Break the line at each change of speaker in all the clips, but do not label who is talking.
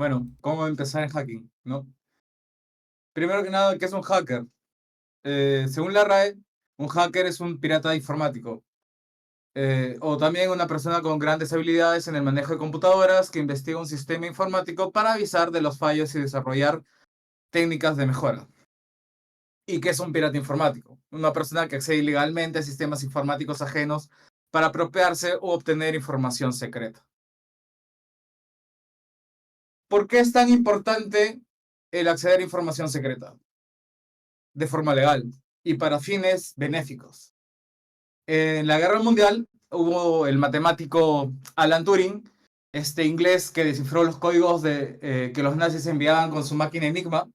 Bueno, ¿cómo empezar en hacking, no? Primero que nada, ¿qué es un hacker? Según la RAE, un hacker es un pirata informático, o también una persona con grandes habilidades en el manejo de computadoras que investiga un sistema informático para avisar de los fallos y desarrollar técnicas de mejora. ¿Y qué es un pirata informático? Una persona que accede ilegalmente a sistemas informáticos ajenos para apropiarse o obtener información secreta. ¿Por qué es tan importante el acceder a información secreta? De forma legal y para fines benéficos. En la Guerra Mundial hubo el matemático Alan Turing, este inglés que descifró los códigos que los nazis enviaban con su máquina Enigma.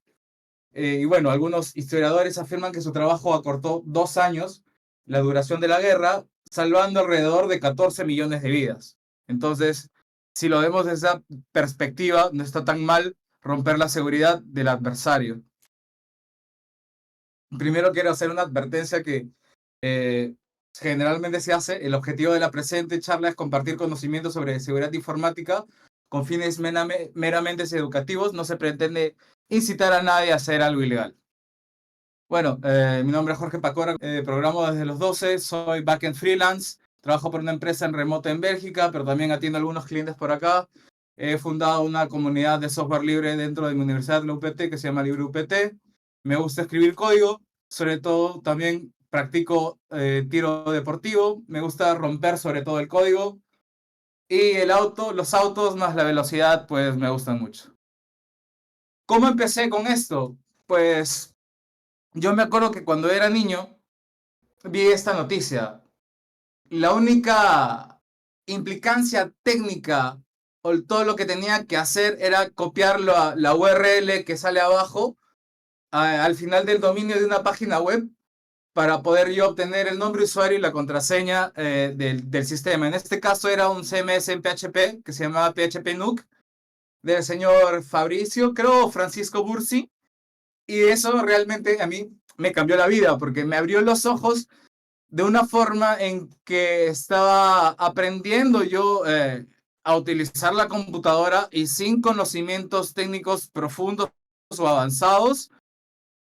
Y bueno, algunos historiadores afirman que su trabajo acortó 2 años la duración de la guerra, salvando alrededor de 14 millones de vidas. Entonces, si lo vemos desde esa perspectiva, no está tan mal romper la seguridad del adversario. Primero quiero hacer una advertencia que eh, generalmente se hace. El objetivo de la presente charla es compartir conocimientos sobre seguridad informática con fines meramente educativos. No se pretende incitar a nadie a hacer algo ilegal. Bueno, mi nombre es Jorge Pacora, programo desde los 12, soy backend freelance, trabajo por una empresa en remoto en Bélgica, pero también atiendo a algunos clientes por acá. He fundado una comunidad de software libre dentro de mi universidad, la UPT, que se llama LibreUPT. Me gusta escribir código, sobre todo también practico tiro deportivo, me gusta romper sobre todo el código. Y los autos más la velocidad, pues me gustan mucho. ¿Cómo empecé con esto? Pues yo me acuerdo que cuando era niño vi esta noticia. La única implicancia técnica o todo lo que tenía que hacer era copiar la URL que sale abajo al final del dominio de una página web para poder yo obtener el nombre de usuario y la contraseña del sistema. En este caso era un CMS en PHP que se llamaba PHP Nuke del señor Fabricio, creo, Francisco Bursi. Y eso realmente a mí me cambió la vida porque me abrió los ojos de una forma en que estaba aprendiendo yo a utilizar la computadora y sin conocimientos técnicos profundos o avanzados,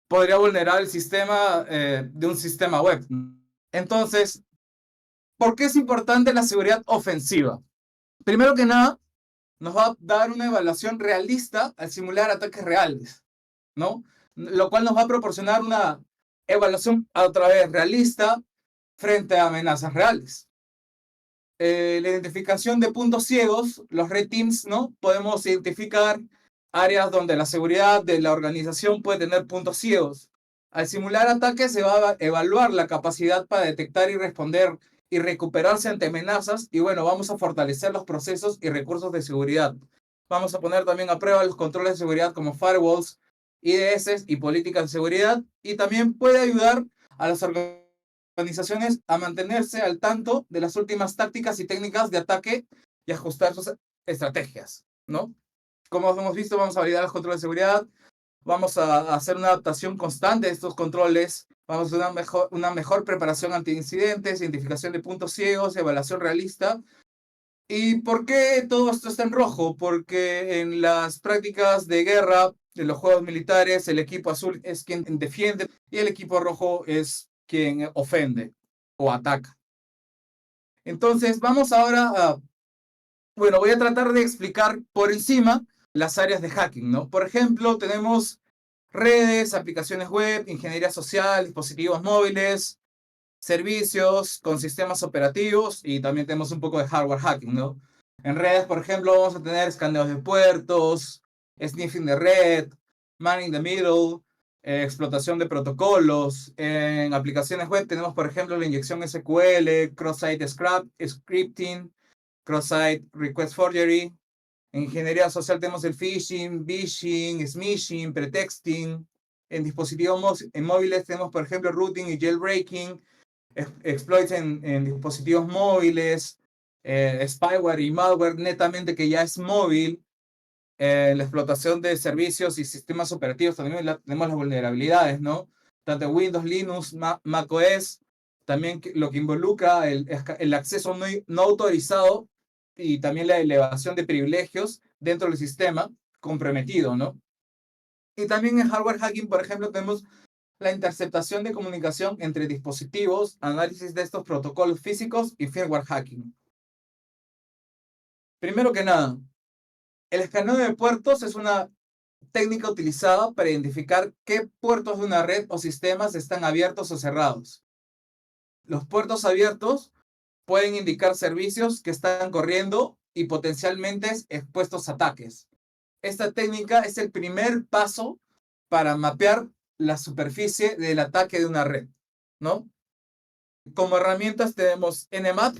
podría vulnerar el sistema de un sistema web. Entonces, ¿por qué es importante la seguridad ofensiva? Primero que nada, nos va a dar una evaluación realista al simular ataques reales, ¿no? Lo cual nos va a proporcionar una evaluación a otra vez realista frente a amenazas reales. La identificación de puntos ciegos, los red teams, ¿no? Podemos identificar áreas donde la seguridad de la organización puede tener puntos ciegos. Al simular ataques se va a evaluar la capacidad para detectar y responder y recuperarse ante amenazas y bueno, vamos a fortalecer los procesos y recursos de seguridad. Vamos a poner también a prueba los controles de seguridad como firewalls, IDS y políticas de seguridad y también puede ayudar a las organizaciones a mantenerse al tanto de las últimas tácticas y técnicas de ataque y ajustar sus estrategias, ¿no? Como hemos visto, vamos a validar los controles de seguridad, vamos a hacer una adaptación constante de estos controles, vamos a hacer una mejor preparación ante incidentes, identificación de puntos ciegos, evaluación realista. ¿Y por qué todo esto está en rojo? Porque en las prácticas de guerra, en los juegos militares, el equipo azul es quien defiende y el equipo rojo es quien ofende o ataca. Entonces, vamos ahora a, bueno, voy a tratar de explicar por encima las áreas de hacking, ¿no? Por ejemplo, tenemos redes, aplicaciones web, ingeniería social, dispositivos móviles, servicios con sistemas operativos y también tenemos un poco de hardware hacking, ¿no? En redes, por ejemplo, vamos a tener escaneos de puertos, sniffing de red, man in the middle, explotación de protocolos. En aplicaciones web tenemos, por ejemplo, la inyección SQL, cross-site scripting, cross-site request forgery. En ingeniería social tenemos el phishing, vishing, smishing, pretexting. En dispositivos móviles tenemos, por ejemplo, routing y jailbreaking, exploits en dispositivos móviles, spyware y malware netamente que ya es móvil, la explotación de servicios y sistemas operativos, también tenemos las vulnerabilidades, ¿no? Tanto Windows, Linux, macOS, también lo que involucra el acceso no autorizado y también la elevación de privilegios dentro del sistema. comprometido, ¿no? Y también en hardware hacking, por ejemplo, tenemos la interceptación de comunicación entre dispositivos, análisis de estos protocolos físicos y firmware hacking. Primero que nada, el escaneo de puertos es una técnica utilizada para identificar qué puertos de una red o sistemas están abiertos o cerrados. Los puertos abiertos pueden indicar servicios que están corriendo y potencialmente expuestos a ataques. Esta técnica es el primer paso para mapear la superficie del ataque de una red, ¿no? Como herramientas tenemos Nmap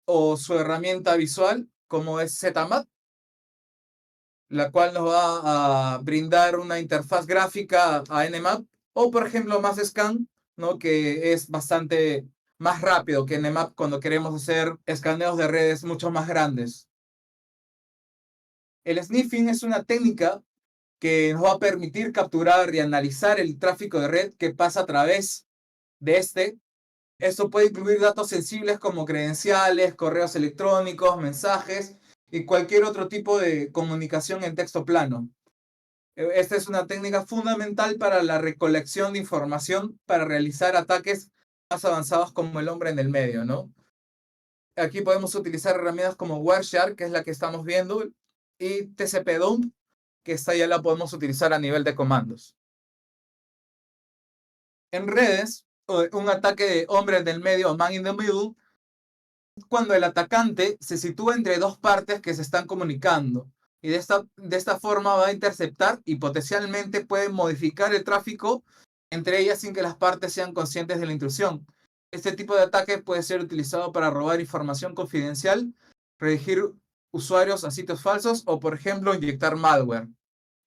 o su herramienta visual como es Zmap, la cual nos va a brindar una interfaz gráfica a Nmap, o por ejemplo MassScan, ¿no? Que es bastante más rápido que Nmap cuando queremos hacer escaneos de redes mucho más grandes. El sniffing es una técnica que nos va a permitir capturar y analizar el tráfico de red que pasa a través de este. Esto puede incluir datos sensibles como credenciales, correos electrónicos, mensajes y cualquier otro tipo de comunicación en texto plano. Esta es una técnica fundamental para la recolección de información para realizar ataques más avanzados como el hombre en el medio, ¿no? Aquí podemos utilizar herramientas como Wireshark, que es la que estamos viendo, y TCP-Dump, que esta ya la podemos utilizar a nivel de comandos. En redes, un ataque de hombre en el medio, man in the middle, cuando el atacante se sitúa entre dos partes que se están comunicando y de esta forma va a interceptar y potencialmente puede modificar el tráfico entre ellas sin que las partes sean conscientes de la intrusión. Este tipo de ataque puede ser utilizado para robar información confidencial, redirigir usuarios a sitios falsos o, por ejemplo, inyectar malware.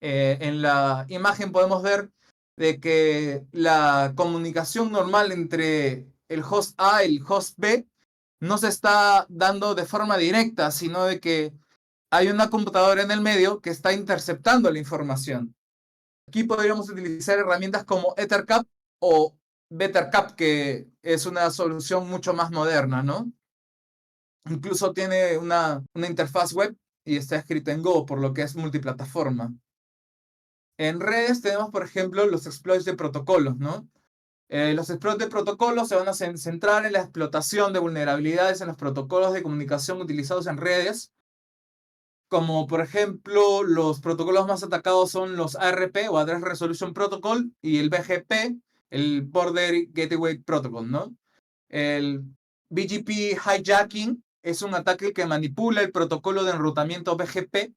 En la imagen podemos ver de que la comunicación normal entre el host A y el host B no se está dando de forma directa, sino de que hay una computadora en el medio que está interceptando la información. Aquí podríamos utilizar herramientas como EtherCap o BetterCap, que es una solución mucho más moderna, ¿no? Incluso tiene una interfaz web y está escrito en Go, por lo que es multiplataforma. En redes tenemos, por ejemplo, los exploits de protocolos, ¿no? Los exploits de protocolos se van a centrar en la explotación de vulnerabilidades en los protocolos de comunicación utilizados en redes, como por ejemplo los protocolos más atacados son los ARP o Address Resolution Protocol y el BGP, el Border Gateway Protocol, ¿no? El BGP hijacking es un ataque que manipula el protocolo de enrutamiento BGP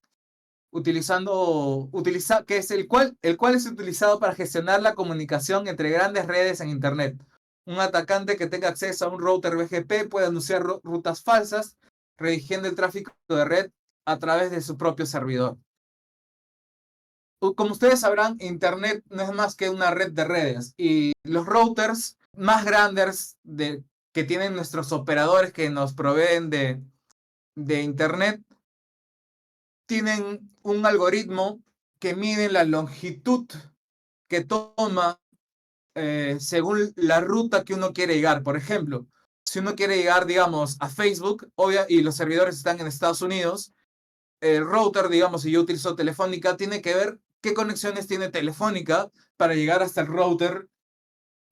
que es el cual es utilizado para gestionar la comunicación entre grandes redes en Internet. Un atacante que tenga acceso a un router BGP puede anunciar rutas falsas, redirigiendo el tráfico de red a través de su propio servidor. Como ustedes sabrán, Internet no es más que una red de redes y los routers más grandes que tienen nuestros operadores que nos proveen de Internet tienen un algoritmo que mide la longitud que toma según la ruta que uno quiere llegar. Por ejemplo, si uno quiere llegar, digamos, a Facebook y los servidores están en Estados Unidos, el router, digamos, si yo utilizo Telefónica, tiene que ver qué conexiones tiene Telefónica para llegar hasta el router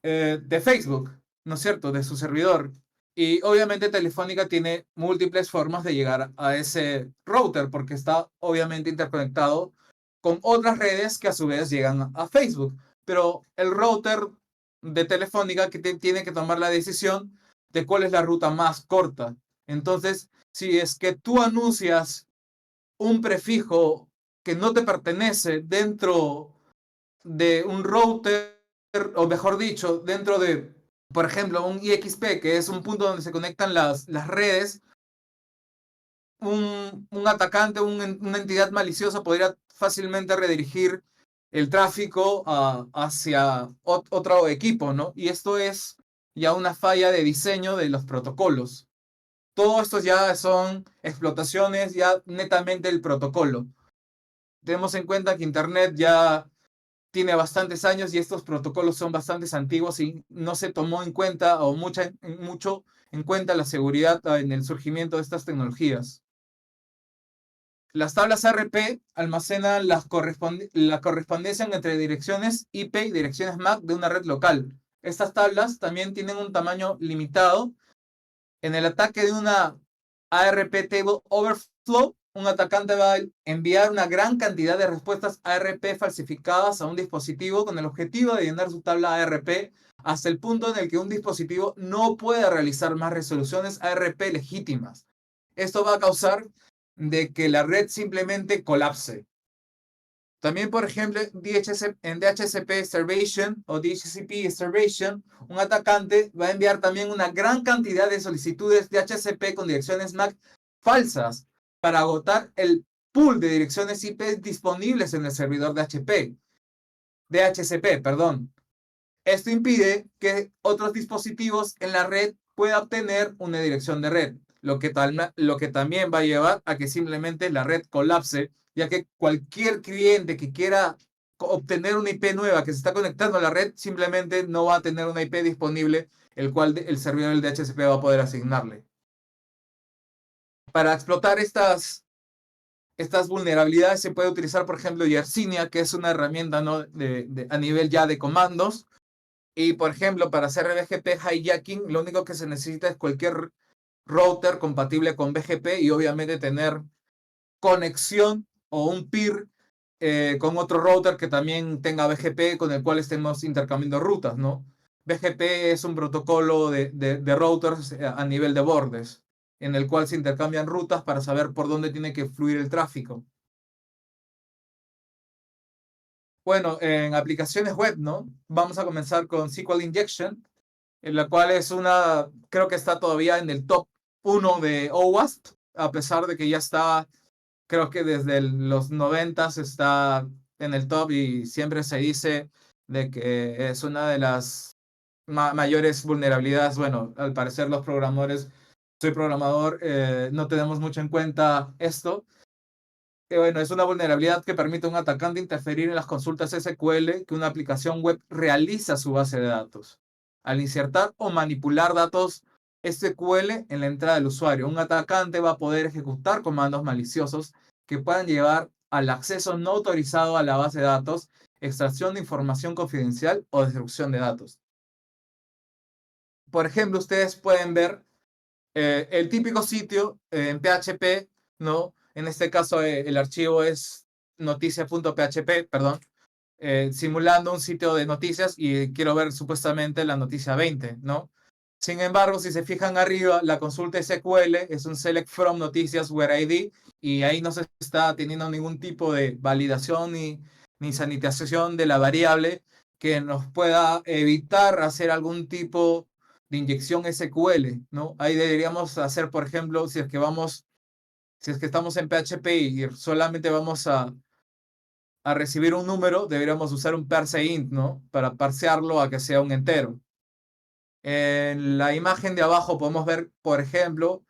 de Facebook, ¿no es cierto?, de su servidor. Y obviamente Telefónica tiene múltiples formas de llegar a ese router porque está obviamente interconectado con otras redes que a su vez llegan a Facebook. Pero el router de Telefónica que tiene que tomar la decisión de cuál es la ruta más corta. Entonces, si es que tú anuncias un prefijo que no te pertenece dentro de un router, o mejor dicho, dentro de, por ejemplo, un IXP, que es un punto donde se conectan las redes, un atacante, una entidad maliciosa podría fácilmente redirigir el tráfico hacia otro equipo, ¿no? Y esto es ya una falla de diseño de los protocolos. Todo esto ya son explotaciones ya netamente del protocolo. Tenemos en cuenta que Internet ya tiene bastantes años y estos protocolos son bastante antiguos y no se tomó en cuenta o mucho en cuenta la seguridad en el surgimiento de estas tecnologías. Las tablas ARP almacenan la correspondencia entre direcciones IP y direcciones MAC de una red local. Estas tablas también tienen un tamaño limitado. En el ataque de una ARP Table Overflow, un atacante va a enviar una gran cantidad de respuestas ARP falsificadas a un dispositivo con el objetivo de llenar su tabla ARP hasta el punto en el que un dispositivo no pueda realizar más resoluciones ARP legítimas. Esto va a causar de que la red simplemente colapse. También, por ejemplo, en DHCP Starvation o DHCP Starvation, un atacante va a enviar también una gran cantidad de solicitudes DHCP con direcciones MAC falsas para agotar el pool de direcciones IP disponibles en el servidor DHCP, perdón. Esto impide que otros dispositivos en la red puedan obtener una dirección de red, lo que también va a llevar a que simplemente la red colapse, ya que cualquier cliente que quiera obtener una IP nueva que se está conectando a la red simplemente no va a tener una IP disponible, el cual el servidor del DHCP va a poder asignarle. Para explotar estas vulnerabilidades se puede utilizar, por ejemplo, Yersinia, que es una herramienta, ¿no? a nivel ya de comandos. Y, por ejemplo, para hacer BGP hijacking, lo único que se necesita es cualquier router compatible con BGP y obviamente tener conexión o un peer con otro router que también tenga BGP con el cual estemos intercambiando rutas, ¿no? BGP es un protocolo de routers a nivel de bordes, en el cual se intercambian rutas para saber por dónde tiene que fluir el tráfico. Bueno, en aplicaciones web, ¿no? Vamos a comenzar con SQL Injection, en la cual creo que está todavía en el top 1 de OWASP, a pesar de que ya está, creo que desde los 90 está en el top y siempre se dice de que es una de las mayores vulnerabilidades. Bueno, al parecer los programadores, soy programador, no tenemos mucho en cuenta esto. Bueno, es una vulnerabilidad que permite a un atacante interferir en las consultas SQL que una aplicación web realiza a su base de datos. Al insertar o manipular datos SQL en la entrada del usuario, un atacante va a poder ejecutar comandos maliciosos que puedan llevar al acceso no autorizado a la base de datos, extracción de información confidencial o destrucción de datos. Por ejemplo, ustedes pueden ver el típico sitio en PHP, ¿no? En este caso el archivo es noticia.php, perdón, simulando un sitio de noticias y quiero ver supuestamente la noticia 20, ¿no? Sin embargo, si se fijan arriba, la consulta SQL es un select from noticias where ID y ahí no se está teniendo ningún tipo de validación ni sanitización de la variable que nos pueda evitar hacer algún tipo de inyección SQL, ¿no? Ahí deberíamos hacer, por ejemplo, si es que estamos en PHP y solamente vamos a recibir un número, deberíamos usar un parse int, ¿no? Para parsearlo a que sea un entero. En la imagen de abajo podemos ver, por ejemplo,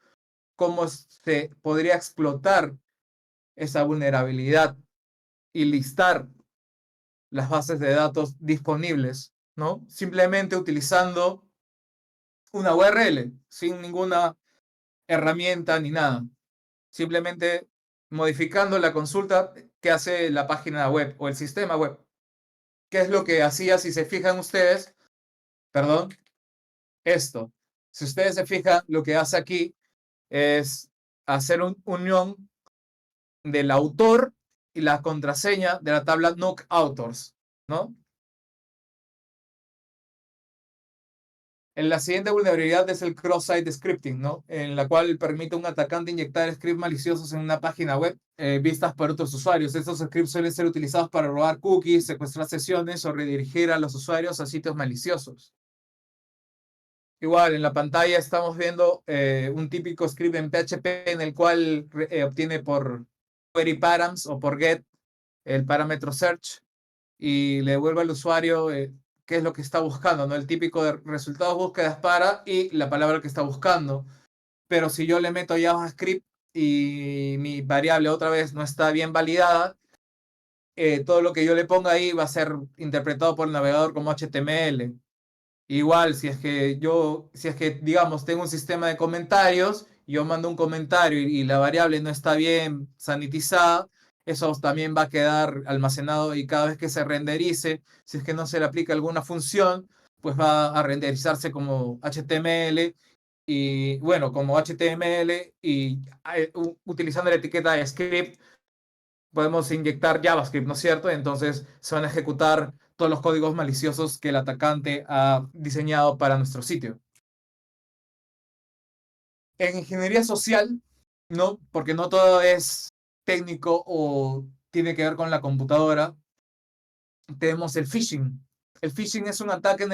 cómo se podría explotar esa vulnerabilidad y listar las bases de datos disponibles, ¿no? Simplemente utilizando una URL, sin ninguna herramienta ni nada. Simplemente modificando la consulta que hace la página web o el sistema web. ¿Qué es lo que hacía, si se fijan ustedes? Perdón, esto. Si ustedes se fijan, lo que hace aquí es hacer una unión del autor y la contraseña de la tabla Nook Authors, ¿no? En la siguiente vulnerabilidad es el cross-site scripting, ¿no? En la cual permite a un atacante inyectar scripts maliciosos en una página web vistas por otros usuarios. Estos scripts suelen ser utilizados para robar cookies, secuestrar sesiones o redirigir a los usuarios a sitios maliciosos. Igual, en la pantalla estamos viendo un típico script en PHP en el cual obtiene por query params o por get el parámetro search y le devuelve al usuario qué es lo que está buscando, ¿no? El típico de resultados búsquedas para y la palabra que está buscando. Pero si yo le meto JavaScript y mi variable otra vez no está bien validada, todo lo que yo le ponga ahí va a ser interpretado por el navegador como HTML. Igual, si es que digamos, tengo un sistema de comentarios yo mando un comentario y la variable no está bien sanitizada, eso también va a quedar almacenado y cada vez que se renderice, si es que no se le aplica alguna función, pues va a renderizarse como HTML y bueno, como HTML y utilizando la etiqueta de script podemos inyectar JavaScript, ¿no es cierto? Entonces se van a ejecutar todos los códigos maliciosos que el atacante ha diseñado para nuestro sitio. En ingeniería social, no, porque no todo es técnico o tiene que ver con la computadora, tenemos el phishing. El phishing es un ataque en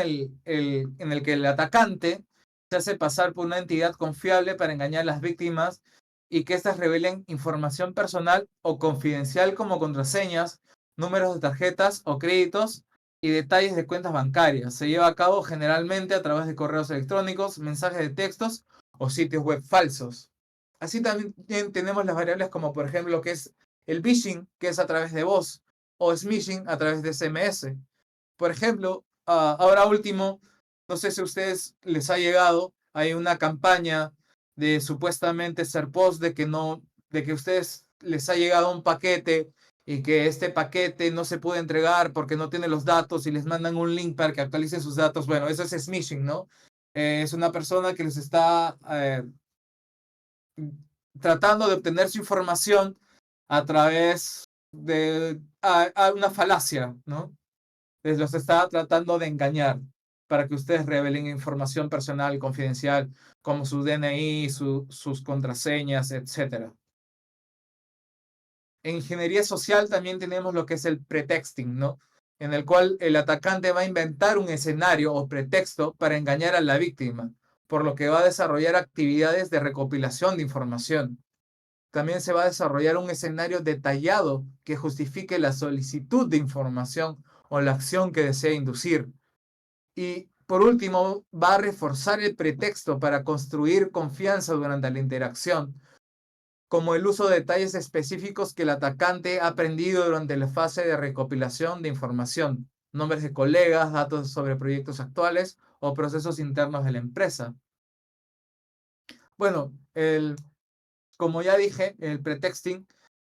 el que el atacante se hace pasar por una entidad confiable para engañar a las víctimas y que éstas revelen información personal o confidencial como contraseñas, números de tarjetas o créditos y detalles de cuentas bancarias. Se lleva a cabo generalmente a través de correos electrónicos, mensajes de textos o sitios web falsos. Así también tenemos las variables como por ejemplo lo que es el phishing, que es a través de voz, o smishing a través de SMS. Por ejemplo, ahora último, no sé si a ustedes les ha llegado, hay una campaña de supuestamente ser post de que no, de que a ustedes les ha llegado un paquete y que este paquete no se puede entregar porque no tiene los datos y les mandan un link para que actualicen sus datos. Bueno, eso es smishing, ¿no? Es una persona que les está tratando de obtener su información a través de a una falacia, ¿no? Les los está tratando de engañar para que ustedes revelen información personal confidencial como su DNI, sus contraseñas, etcétera. En ingeniería social también tenemos lo que es el pretexting, ¿no? En el cual el atacante va a inventar un escenario o pretexto para engañar a la víctima, por lo que va a desarrollar actividades de recopilación de información. También se va a desarrollar un escenario detallado que justifique la solicitud de información o la acción que desea inducir. Y por último, va a reforzar el pretexto para construir confianza durante la interacción, como el uso de detalles específicos que el atacante ha aprendido durante la fase de recopilación de información, nombres de colegas, datos sobre proyectos actuales o procesos internos de la empresa. Bueno, como ya dije, el pretexting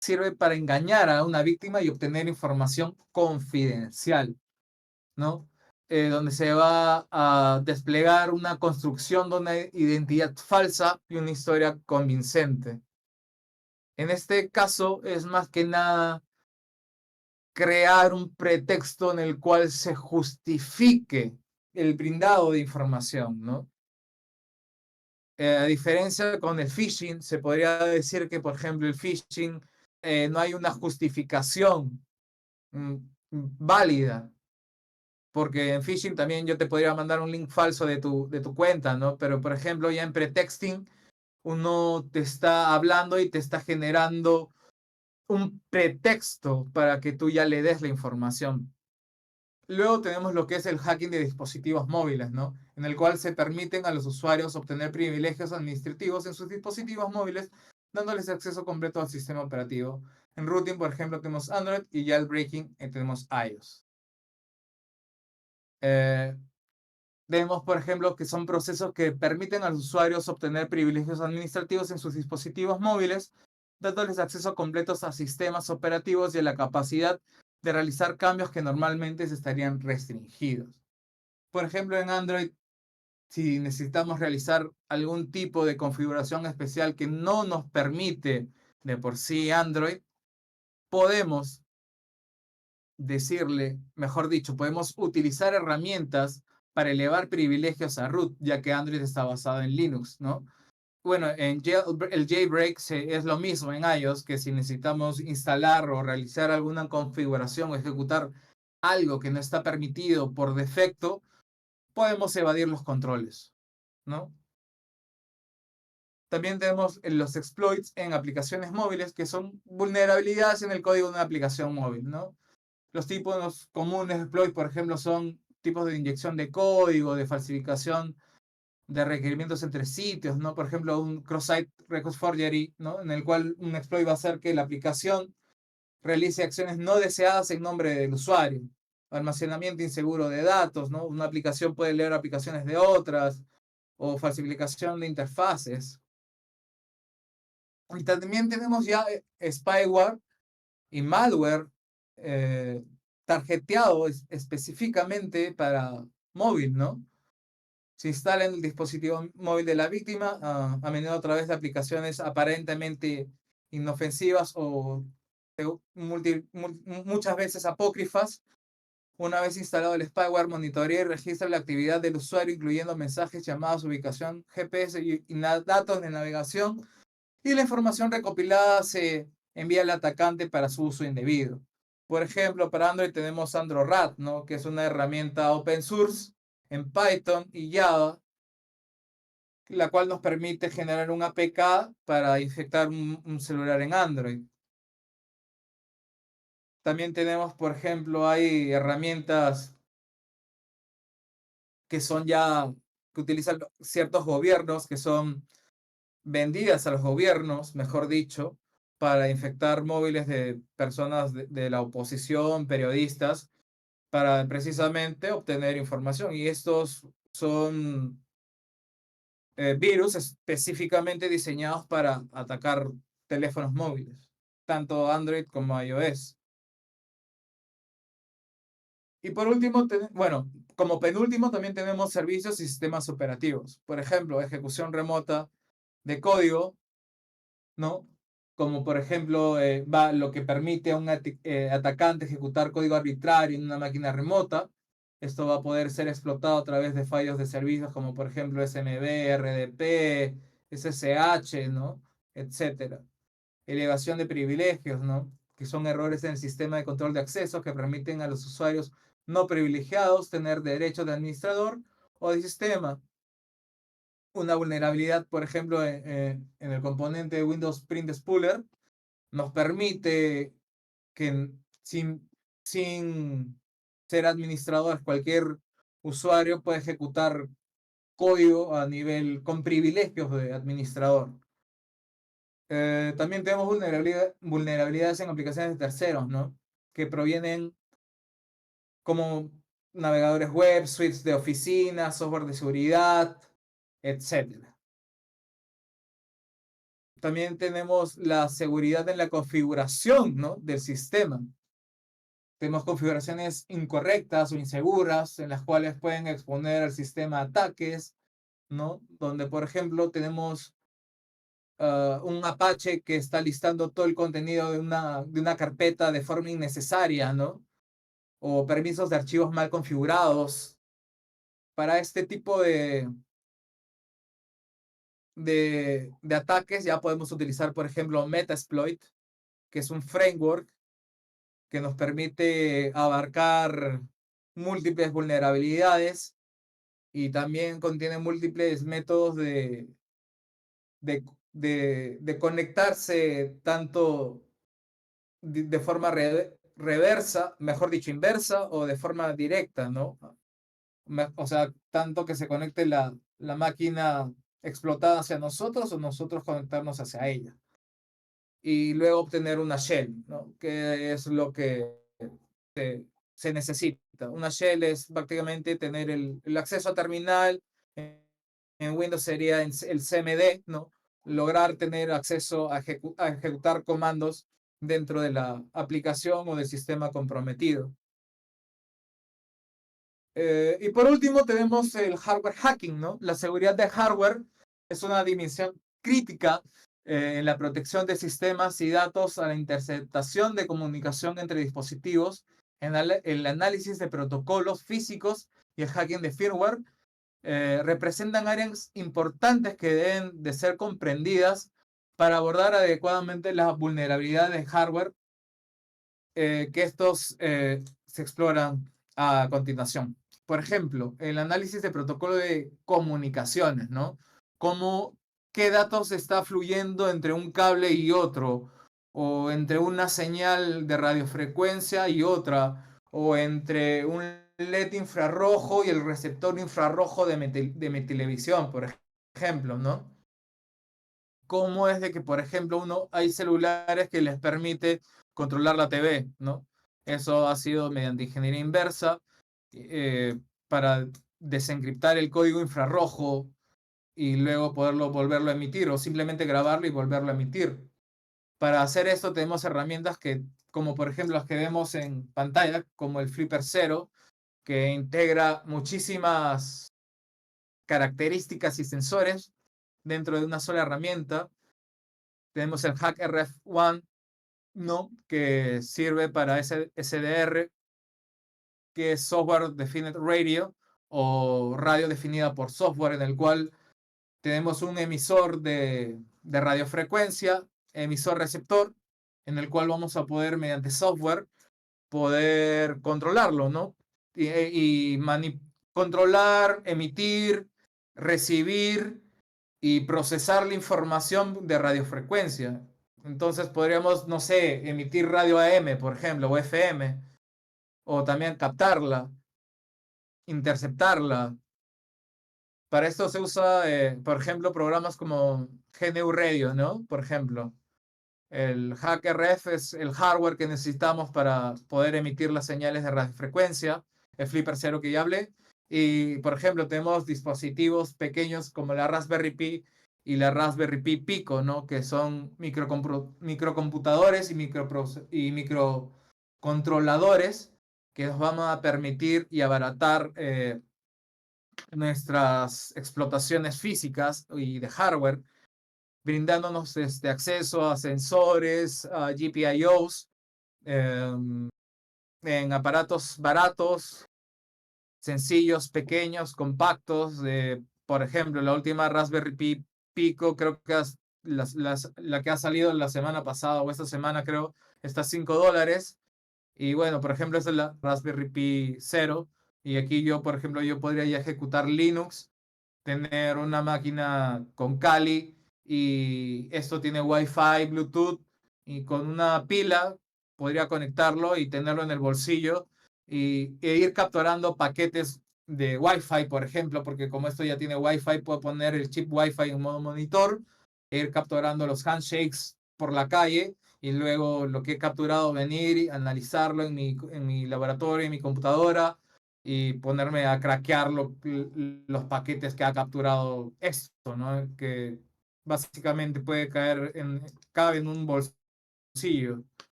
sirve para engañar a una víctima y obtener información confidencial, ¿no? Donde se va a desplegar una construcción de una identidad falsa y una historia convincente. En este caso es más que nada crear un pretexto en el cual se justifique el brindado de información, ¿no? A diferencia con el phishing, se podría decir que, por ejemplo, el phishing no hay una justificación mm, válida, porque en phishing también yo te podría mandar un link falso de tu cuenta, ¿no? Pero, por ejemplo, ya en pretexting, uno te está hablando y te está generando un pretexto para que tú ya le des la información. Luego tenemos lo que es el hacking de dispositivos móviles, ¿no? En el cual se permiten a los usuarios obtener privilegios administrativos en sus dispositivos móviles, dándoles acceso completo al sistema operativo. En routing, por ejemplo, tenemos Android y jailbreaking tenemos iOS. Vemos, por ejemplo, que son procesos que permiten a los usuarios obtener privilegios administrativos en sus dispositivos móviles, dándoles acceso completos a sistemas operativos y a la capacidad de realizar cambios que normalmente se estarían restringidos. Por ejemplo, en Android, si necesitamos realizar algún tipo de configuración especial que no nos permite de por sí Android, podemos decirle, mejor dicho, podemos utilizar herramientas para elevar privilegios a root, ya que Android está basado en Linux, ¿no? Bueno, el jailbreak es lo mismo en iOS, que si necesitamos instalar o realizar alguna configuración o ejecutar algo que no está permitido por defecto, podemos evadir los controles, ¿no? También tenemos los exploits en aplicaciones móviles, que son vulnerabilidades en el código de una aplicación móvil, ¿no? Los tipos comunes de exploits, por ejemplo, son tipos de inyección de código, de falsificación de requerimientos entre sitios, ¿no? Por ejemplo, un cross-site request forgery, ¿no? En el cual un exploit va a hacer que la aplicación realice acciones no deseadas en nombre del usuario. Almacenamiento inseguro de datos, ¿no? Una aplicación puede leer aplicaciones de otras o falsificación de interfaces. Y también tenemos ya spyware y malware eh, tarjeteado específicamente para móvil, ¿no? Se instala en el dispositivo móvil de la víctima, a menudo a través de aplicaciones aparentemente inofensivas o muchas veces apócrifas. Una vez instalado el spyware, monitorea y registra la actividad del usuario, incluyendo mensajes, llamadas, ubicación, GPS y datos de navegación, y la información recopilada se envía al atacante para su uso indebido. Por ejemplo, para Android tenemos AndroRat, ¿no? Que es una herramienta open source en Python y Java, la cual nos permite generar un APK para infectar un celular en Android. También tenemos, por ejemplo, hay herramientas que son ya, que utilizan ciertos gobiernos, que son vendidas a los gobiernos, mejor dicho, para infectar móviles de personas de la oposición, periodistas, para precisamente obtener información. Y estos son virus específicamente diseñados para atacar teléfonos móviles, tanto Android como iOS. Y por último, bueno, como penúltimo también tenemos servicios y sistemas operativos. Por ejemplo, ejecución remota de código, ¿no? Como por ejemplo, va lo que permite a un atacante ejecutar código arbitrario en una máquina remota. Esto va a poder ser explotado a través de fallos de servicios como por ejemplo SMB, RDP, SSH, ¿no? Etcétera. Elevación de privilegios, ¿no? Que son errores en el sistema de control de acceso que permiten a los usuarios no privilegiados tener derechos de administrador o de sistema. Una vulnerabilidad, por ejemplo, en el componente de Windows Print Spooler, nos permite que sin ser administrador, cualquier usuario puede ejecutar código a nivel con privilegios de administrador. También tenemos vulnerabilidades en aplicaciones de terceros, ¿no? Que provienen como navegadores web, suites de oficina, software de seguridad, etc. También tenemos la seguridad en la configuración, ¿no? Del sistema. Tenemos configuraciones incorrectas o inseguras en las cuales pueden exponer al sistema a ataques, ¿no? Donde, por ejemplo, tenemos un Apache que está listando todo el contenido de una carpeta de forma innecesaria, ¿no? O permisos de archivos mal configurados. Para este tipo de ataques ya podemos utilizar, por ejemplo, Metasploit, que es un framework que nos permite abarcar múltiples vulnerabilidades y también contiene múltiples métodos de conectarse tanto de forma reversa, mejor dicho, inversa o de forma directa, ¿no? O sea, tanto que se conecte la máquina explotada hacia nosotros o nosotros conectarnos hacia ella. Y luego obtener una shell, ¿no? Que es lo que se necesita. Una shell es prácticamente tener el acceso a terminal. En Windows sería el CMD, ¿no? Lograr tener acceso a ejecutar comandos dentro de la aplicación o del sistema comprometido. Y por último tenemos el hardware hacking, ¿no? La seguridad de hardware es una dimensión crítica en la protección de sistemas y datos a la interceptación de comunicación entre dispositivos, en el análisis de protocolos físicos y el hacking de firmware. Representan áreas importantes que deben de ser comprendidas para abordar adecuadamente las vulnerabilidades de hardware que estos se exploran a continuación. Por ejemplo, el análisis de protocolo de comunicaciones, ¿no? Cómo, qué datos está fluyendo entre un cable y otro, o entre una señal de radiofrecuencia y otra, o entre un LED infrarrojo y el receptor infrarrojo de mi televisión, por ejemplo, ¿no? Cómo es de que, por ejemplo, hay celulares que les permite controlar la TV, ¿no? Eso ha sido mediante ingeniería inversa para desencriptar el código infrarrojo y luego poderlo volverlo a emitir o simplemente grabarlo y volverlo a emitir. Para hacer esto tenemos herramientas que, como por ejemplo las que vemos en pantalla, como el Flipper Zero, que integra muchísimas características y sensores dentro de una sola herramienta. Tenemos el Hack RF1, ¿no? Que sirve para SDR, que es Software Defined Radio o radio definida por software, en el cual tenemos un emisor de radiofrecuencia, emisor receptor, en el cual vamos a poder, mediante software, poder controlarlo, ¿no? Y controlar, emitir, recibir y procesar la información de radiofrecuencia. Entonces podríamos, no sé, emitir radio AM, por ejemplo, o FM, o también captarla, interceptarla. Para esto se usa, por ejemplo, programas como GNU Radio, ¿no? Por ejemplo, el HackRF es el hardware que necesitamos para poder emitir las señales de radiofrecuencia, el Flipper Zero que ya hablé. Y, por ejemplo, tenemos dispositivos pequeños como la Raspberry Pi y la Raspberry Pi Pico, ¿no? Que son microcomputadores y microcontroladores que nos van a permitir y abaratar nuestras explotaciones físicas y de hardware, brindándonos acceso a sensores, a GPIOs, en aparatos baratos, sencillos, pequeños, compactos. Por ejemplo, la última Raspberry Pi Pico, creo que la que ha salido la semana pasada o esta semana, creo, está a $5. Y bueno, por ejemplo, esta es la Raspberry Pi Zero. Y aquí yo, por ejemplo, yo podría ya ejecutar Linux, tener una máquina con Kali y esto tiene Wi-Fi, Bluetooth y con una pila podría conectarlo y tenerlo en el bolsillo e ir capturando paquetes de Wi-Fi, por ejemplo, porque como esto ya tiene Wi-Fi, puedo poner el chip Wi-Fi en modo monitor e ir capturando los handshakes por la calle y luego lo que he capturado venir y analizarlo en mi laboratorio, en mi computadora y ponerme a craquear los paquetes que ha capturado esto, ¿no? Que básicamente puede cabe en un bolsillo.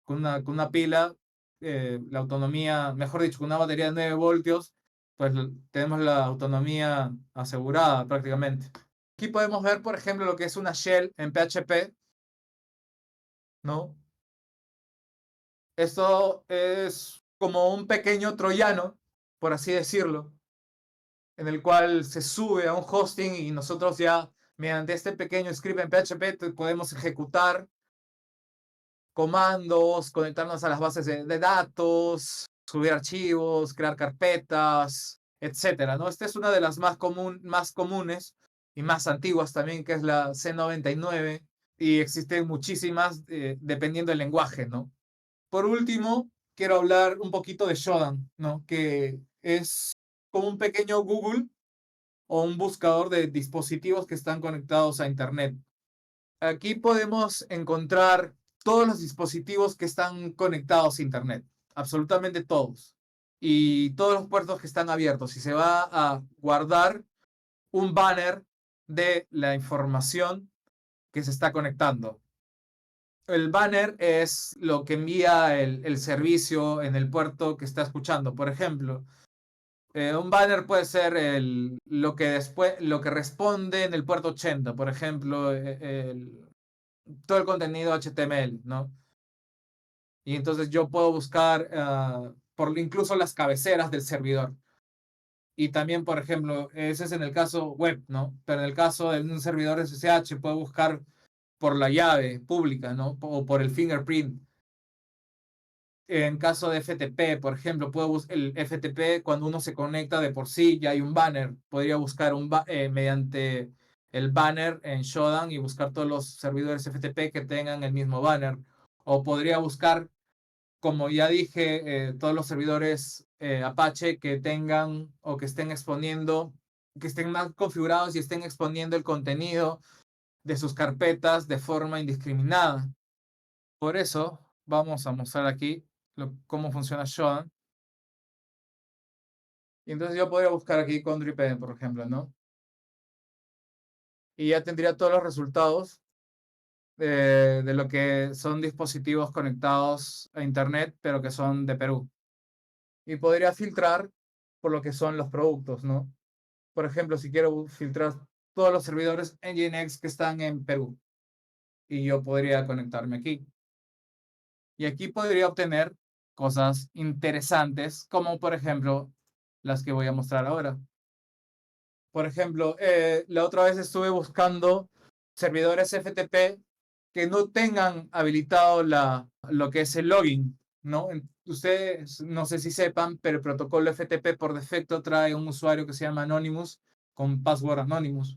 Con una pila, la autonomía, mejor dicho, con una batería de 9 voltios, pues tenemos la autonomía asegurada prácticamente. Aquí podemos ver, por ejemplo, lo que es una shell en PHP, ¿no? Esto es como un pequeño troyano, por así decirlo, en el cual se sube a un hosting y nosotros ya mediante este pequeño script en PHP podemos ejecutar comandos, conectarnos a las bases de datos, subir archivos, crear carpetas, etcétera, ¿no? Esta es una de las más comunes y más antiguas también, que es la C99, y existen muchísimas dependiendo del lenguaje, ¿no? Por último, quiero hablar un poquito de Shodan, ¿no? Que es como un pequeño Google o un buscador de dispositivos que están conectados a Internet. Aquí podemos encontrar todos los dispositivos que están conectados a Internet, absolutamente todos, y todos los puertos que están abiertos. Y se va a guardar un banner de la información que se está conectando. El banner es lo que envía el servicio en el puerto que está escuchando. Por ejemplo, un banner puede ser lo que responde en el puerto 80, por ejemplo, todo el contenido HTML, ¿no? Y entonces yo puedo buscar por incluso las cabeceras del servidor. Y también, por ejemplo, ese es en el caso web, ¿no? Pero en el caso de un servidor SSH, puedo buscar por la llave pública, ¿no? O por el fingerprint. En caso de FTP, por ejemplo, puedo buscar el FTP cuando uno se conecta de por sí, ya hay un banner. Podría buscar mediante el banner en Shodan y buscar todos los servidores FTP que tengan el mismo banner. O podría buscar, como ya dije, todos los servidores Apache que tengan o que estén exponiendo, que estén más configurados y estén exponiendo el contenido de sus carpetas de forma indiscriminada. Por eso vamos a mostrar aquí cómo funciona Shodan. Y entonces yo podría buscar aquí con dripm, por ejemplo, ¿no? y ya tendría todos los resultados de lo que son dispositivos conectados a Internet, pero que son de Perú. Y podría filtrar por lo que son los productos, ¿no? Por ejemplo, si quiero filtrar todos los servidores Nginx que están en Perú, y yo podría conectarme aquí. Y aquí podría obtener cosas interesantes, como por ejemplo las que voy a mostrar ahora. Por ejemplo, la otra vez estuve buscando servidores FTP que no tengan habilitado lo que es el login, ¿no? Ustedes no sé si sepan, pero el protocolo FTP por defecto trae un usuario que se llama Anonymous con password Anonymous.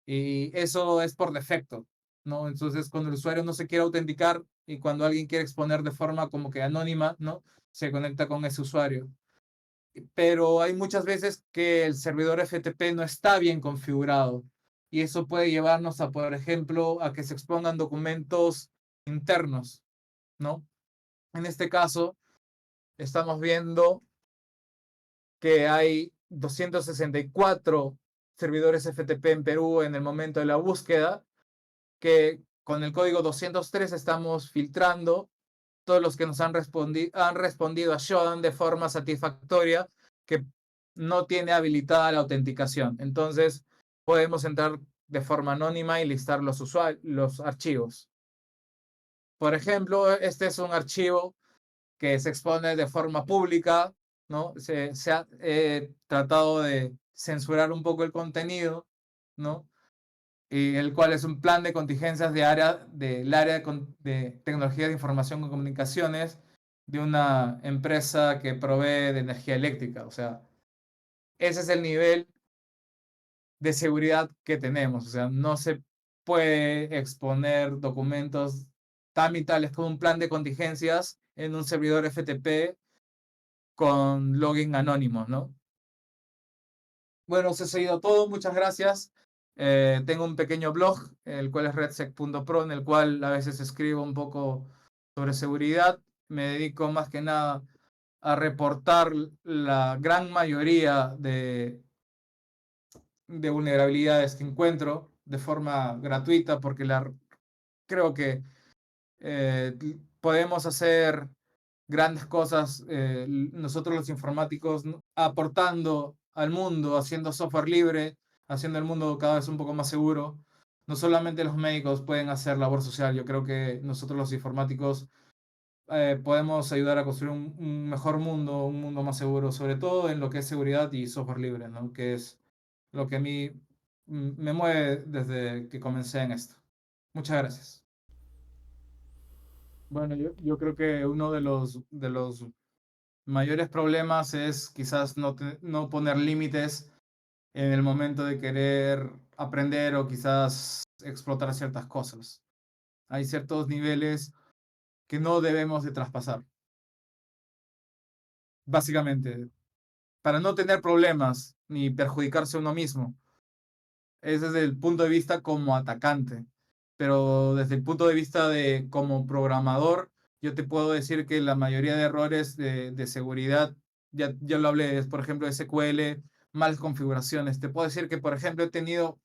Y eso es por defecto, ¿no? Entonces, cuando el usuario no se quiere autenticar y cuando alguien quiere exponer de forma como que anónima, ¿no? Se conecta con ese usuario. Pero hay muchas veces que el servidor FTP no está bien configurado y eso puede llevarnos a, por ejemplo, a que se expongan documentos internos, ¿no? En este caso, estamos viendo que hay 264 servidores FTP en Perú en el momento de la búsqueda, que con el código 203 estamos filtrando todos los que nos han respondido a Shodan de forma satisfactoria, que no tiene habilitada la autenticación. Entonces, podemos entrar de forma anónima y listar los archivos. Por ejemplo, este es un archivo que se expone de forma pública, ¿no? Se ha tratado de censurar un poco el contenido, ¿no? Y el cual es un plan de contingencias del área de tecnología de información y comunicaciones de una empresa que provee de energía eléctrica. O sea, ese es el nivel de seguridad que tenemos. O sea, no se puede exponer documentos tan vitales como un plan de contingencias en un servidor FTP con login anónimo, ¿no? Bueno, eso ha sido todo. Muchas gracias. Tengo un pequeño blog, el cual es redsec.pro, en el cual a veces escribo un poco sobre seguridad. Me dedico más que nada a reportar la gran mayoría de vulnerabilidades que encuentro de forma gratuita, porque creo que eh, podemos hacer grandes cosas nosotros los informáticos aportando al mundo, haciendo software libre, haciendo el mundo cada vez un poco más seguro. No solamente los médicos pueden hacer labor social, yo creo que nosotros los informáticos podemos ayudar a construir un mejor mundo, un mundo más seguro, sobre todo en lo que es seguridad y software libre, ¿no? Que es lo que a mí me mueve desde que comencé en esto. Muchas gracias. Bueno, yo creo que uno de los mayores problemas es quizás no poner límites en el momento de querer aprender o quizás explotar ciertas cosas. Hay ciertos niveles que no debemos de traspasar, básicamente, para no tener problemas ni perjudicarse a uno mismo. Ese es desde el punto de vista como atacante. Pero desde el punto de vista de como programador, yo te puedo decir que la mayoría de errores de seguridad, ya lo hablé, es por ejemplo SQL, malas configuraciones. Te puedo decir que, por ejemplo, he tenido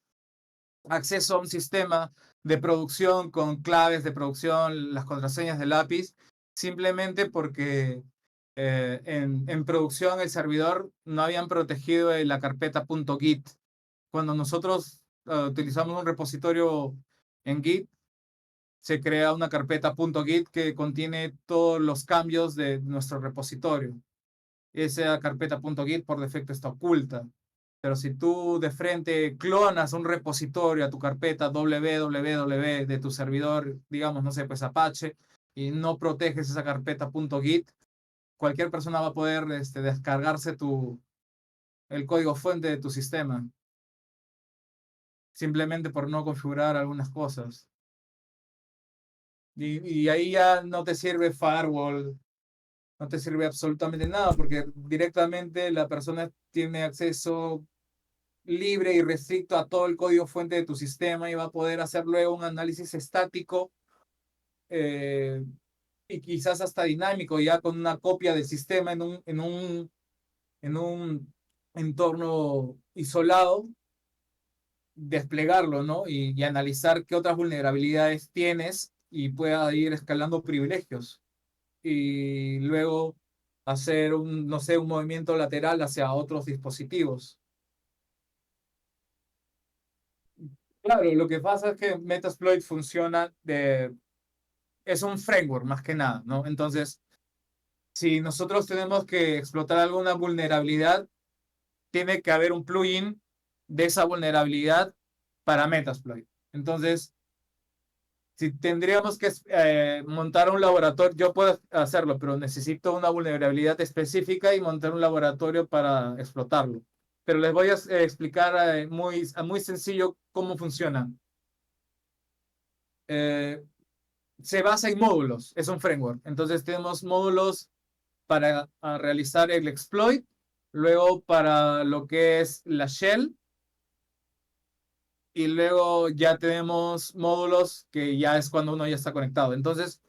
acceso a un sistema de producción con claves de producción, las contraseñas del lápiz, simplemente porque en producción el servidor no habían protegido la carpeta .git. Cuando nosotros utilizamos un repositorio en Git, se crea una carpeta .git que contiene todos los cambios de nuestro repositorio. Esa carpeta .git por defecto está oculta. Pero si tú de frente clonas un repositorio a tu carpeta www de tu servidor, digamos, no sé, pues Apache, y no proteges esa carpeta .git, cualquier persona va a poder descargarse el código fuente de tu sistema, simplemente por no configurar algunas cosas. Y ahí ya no te sirve firewall, no te sirve absolutamente nada, porque directamente la persona tiene acceso libre y restricto a todo el código fuente de tu sistema y va a poder hacer luego un análisis estático eh, y quizás hasta dinámico, ya con una copia del sistema en un entorno isolado desplegarlo, ¿no? Y analizar qué otras vulnerabilidades tienes y pueda ir escalando privilegios. Y luego hacer un, no sé, un movimiento lateral hacia otros dispositivos. Claro, lo que pasa es que Metasploit funciona es un framework más que nada, ¿no? Entonces, si nosotros tenemos que explotar alguna vulnerabilidad, tiene que haber un plugin de esa vulnerabilidad para Metasploit. Entonces, si tendríamos que montar un laboratorio, yo puedo hacerlo, pero necesito una vulnerabilidad específica y montar un laboratorio para explotarlo. Pero les voy a explicar muy sencillo cómo funciona. Eh, Se basa en módulos, es un framework. Entonces tenemos módulos para realizar el exploit, luego para lo que es la shell, y luego ya tenemos módulos que ya es cuando uno ya está conectado. Entonces,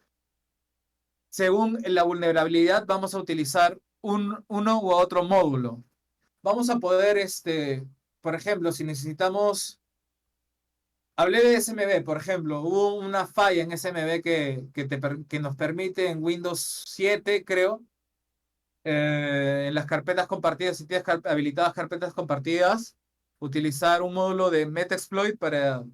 según la vulnerabilidad, vamos a utilizar uno u otro módulo. Vamos a poder, por ejemplo, si necesitamos, hablé de SMB, por ejemplo, hubo una falla en SMB que nos permite en Windows 7, creo, en las carpetas compartidas, si tienes habilitadas carpetas compartidas, utilizar un módulo de Metasploit para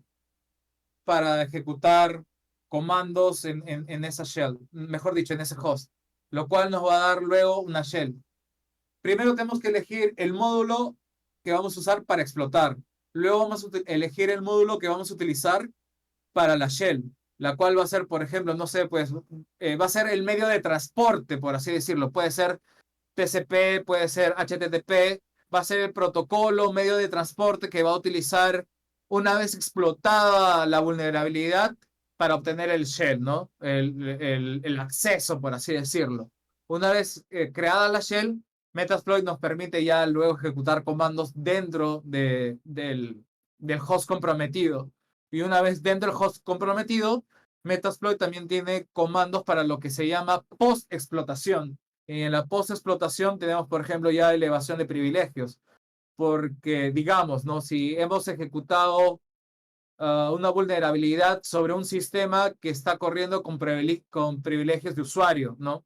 ejecutar comandos en esa shell, mejor dicho, en ese host, lo cual nos va a dar luego una shell. Primero tenemos que elegir el módulo que vamos a usar para explotar. Luego vamos a elegir el módulo que vamos a utilizar para la shell, la cual va a ser, por ejemplo, no sé, pues va a ser el medio de transporte, por así decirlo. Puede ser TCP, puede ser HTTP, va a ser el protocolo, medio de transporte que va a utilizar una vez explotada la vulnerabilidad para obtener el shell, ¿no? El acceso, por así decirlo. Una vez creada la shell, Metasploit nos permite ya luego ejecutar comandos dentro del host comprometido. Y una vez dentro del host comprometido, Metasploit también tiene comandos para lo que se llama post-explotación. Y en la post-explotación tenemos, por ejemplo, ya elevación de privilegios, porque digamos, ¿no? Si hemos ejecutado una vulnerabilidad sobre un sistema que está corriendo con privilegios de usuario, ¿no?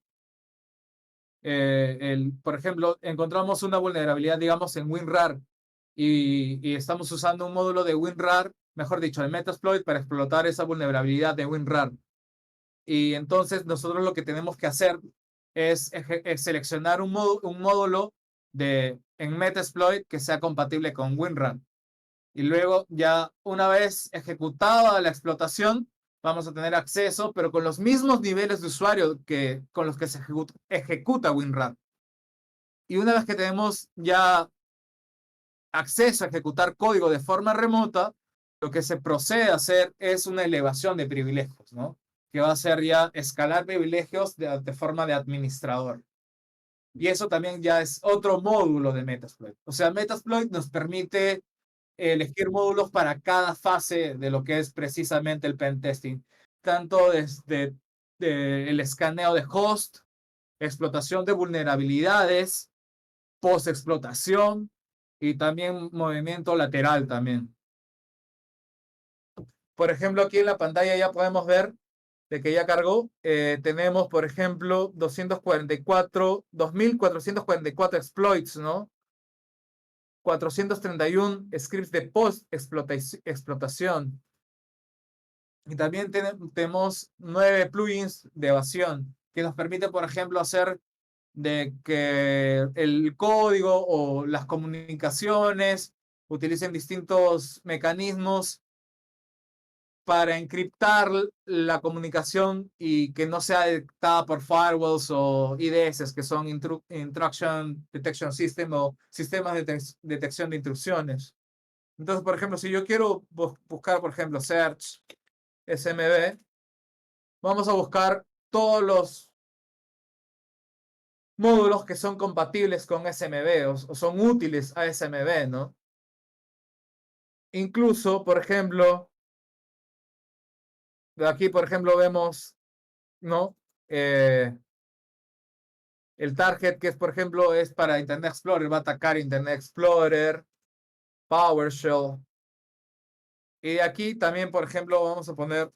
Por ejemplo, encontramos una vulnerabilidad, digamos, en WinRAR y estamos usando un módulo de WinRAR, mejor dicho, el Metasploit para explotar esa vulnerabilidad de WinRAR. Y entonces nosotros lo que tenemos que hacer es seleccionar un módulo en Metasploit que sea compatible con WinRAR. Y luego ya una vez ejecutada la explotación, vamos a tener acceso, pero con los mismos niveles de usuario con los que se ejecuta WinRAR. Y una vez que tenemos ya acceso a ejecutar código de forma remota, lo que se procede a hacer es una elevación de privilegios, ¿no? Que va a ser ya escalar privilegios de forma de administrador. Y eso también ya es otro módulo de Metasploit. O sea, Metasploit nos permite elegir módulos para cada fase de lo que es precisamente el pentesting, tanto desde el escaneo de host, explotación de vulnerabilidades, post-explotación y también movimiento lateral también. Por ejemplo, aquí en la pantalla ya podemos ver de que ya cargó. Tenemos, por ejemplo, 2.444 exploits, ¿no? 431 scripts de post-explotación. Y también tenemos 9 plugins de evasión que nos permite, por ejemplo, hacer de que el código o las comunicaciones utilicen distintos mecanismos para encriptar la comunicación y que no sea detectada por firewalls o IDS, que son Intrusion Detection System o sistemas de detección de intrusiones. Entonces, por ejemplo, si yo quiero buscar, por ejemplo, search SMB, vamos a buscar todos los módulos que son compatibles con SMB o son útiles a SMB, ¿no? Incluso, por ejemplo, aquí, por ejemplo, vemos, ¿no? El target, que es, por ejemplo, es para Internet Explorer, va a atacar Internet Explorer, PowerShell. Y aquí también, por ejemplo, vamos a poner...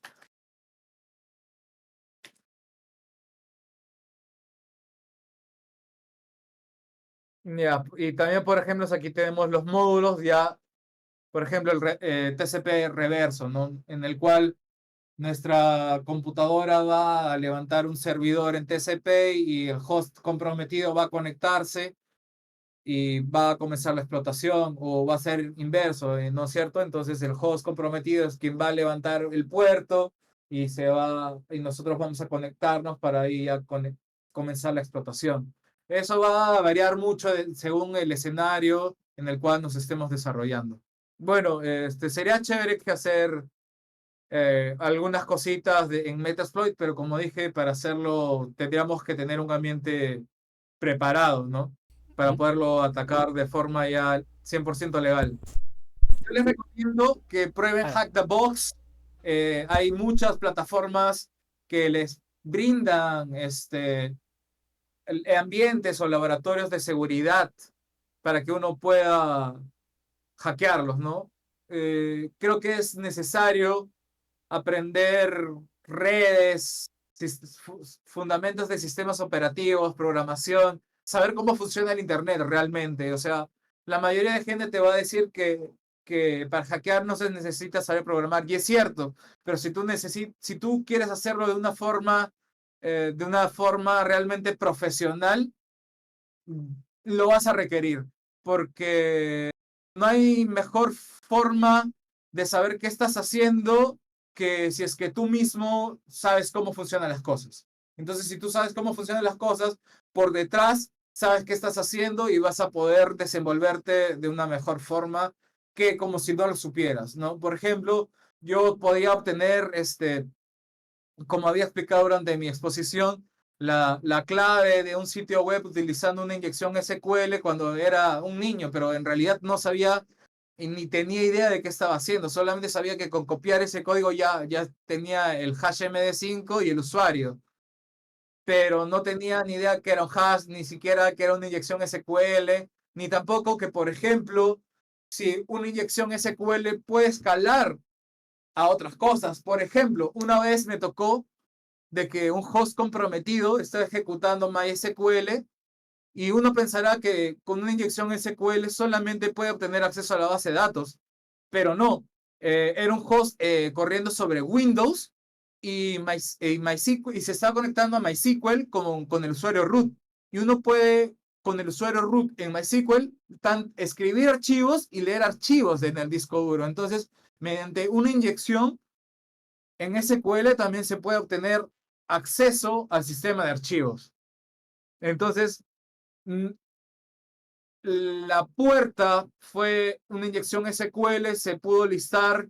Ya, y también, por ejemplo, aquí tenemos los módulos, ya, por ejemplo, el TCP reverso, ¿no? En el cual nuestra computadora va a levantar un servidor en TCP y el host comprometido va a conectarse y va a comenzar la explotación o va a ser inverso, ¿no es cierto? Entonces el host comprometido es quien va a levantar el puerto y nosotros vamos a conectarnos para ahí comenzar la explotación. Eso va a variar mucho según el escenario en el cual nos estemos desarrollando. Bueno, sería chévere que hacer algunas cositas en Metasploit, pero como dije, para hacerlo tendríamos que tener un ambiente preparado, ¿no? Para
¿Mm?
poderlo atacar de forma ya 100% legal. Yo les recomiendo que prueben
Ah,
Hack the Box. Hay muchas plataformas que les brindan ambientes o laboratorios de seguridad para que uno pueda hackearlos, ¿no? Creo que es necesario aprender redes, fundamentos de sistemas operativos, programación, saber cómo funciona el Internet realmente. O sea, la mayoría de gente te va a decir que para hackear no se necesita saber programar, y es cierto, pero si tú quieres hacerlo de una forma realmente profesional, lo vas a requerir, porque no hay mejor forma de saber qué estás haciendo que si es que tú mismo sabes cómo funcionan las cosas. Entonces, si tú sabes cómo funcionan las cosas, por detrás sabes qué estás haciendo y vas a poder desenvolverte de una mejor forma que como si no lo supieras, ¿no? Por ejemplo, yo podía obtener como había explicado durante mi exposición, la clave de un sitio web utilizando una inyección SQL cuando era un niño, pero en realidad no sabía y ni tenía idea de qué estaba haciendo, solamente sabía que con copiar ese código ya tenía el hash MD5 y el usuario, pero no tenía ni idea que era un hash, ni siquiera que era una inyección SQL, ni tampoco que, por ejemplo, si una inyección SQL puede escalar a otras cosas. Por ejemplo, una vez me tocó de que un host comprometido está ejecutando MySQL y uno pensará que con una inyección SQL solamente puede obtener acceso a la base de datos, pero no. Era un host corriendo sobre Windows y se está conectando a MySQL con el usuario root. Y uno puede, con el usuario root en MySQL, escribir archivos y leer archivos en el disco duro. Entonces, mediante una inyección, en SQL también se puede obtener acceso al sistema de archivos. Entonces, la puerta fue una inyección SQL, se pudo listar